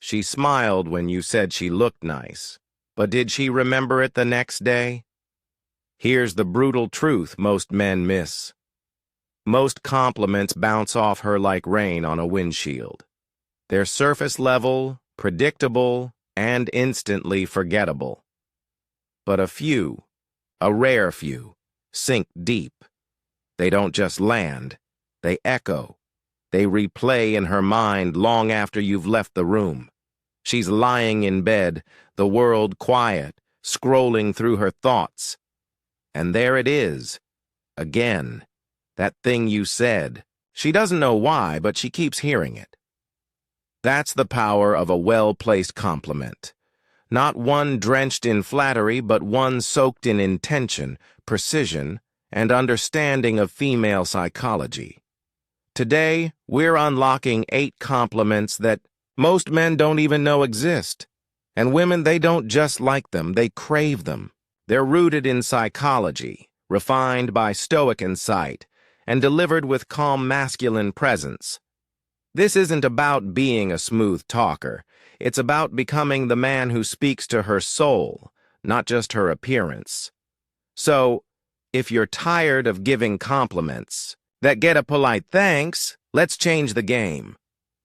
She smiled when you said she looked nice, but did she remember it the next day? Here's the brutal truth most men miss. Most compliments bounce off her like rain on a windshield. They're surface level, predictable, and instantly forgettable. But a few, a rare few, sink deep. They don't just land, they echo. They replay in her mind long after you've left the room. She's lying in bed, the world quiet, scrolling through her thoughts. And there it is, again, that thing you said. She doesn't know why, but she keeps hearing it. That's the power of a well-placed compliment. Not one drenched in flattery, but one soaked in intention, precision, and understanding of female psychology. Today, we're unlocking 8 compliments that most men don't even know exist. And women, they don't just like them, they crave them. They're rooted in psychology, refined by stoic insight, and delivered with calm masculine presence. This isn't about being a smooth talker. It's about becoming the man who speaks to her soul, not just her appearance. So, if you're tired of giving compliments that get a polite thanks, let's change the game.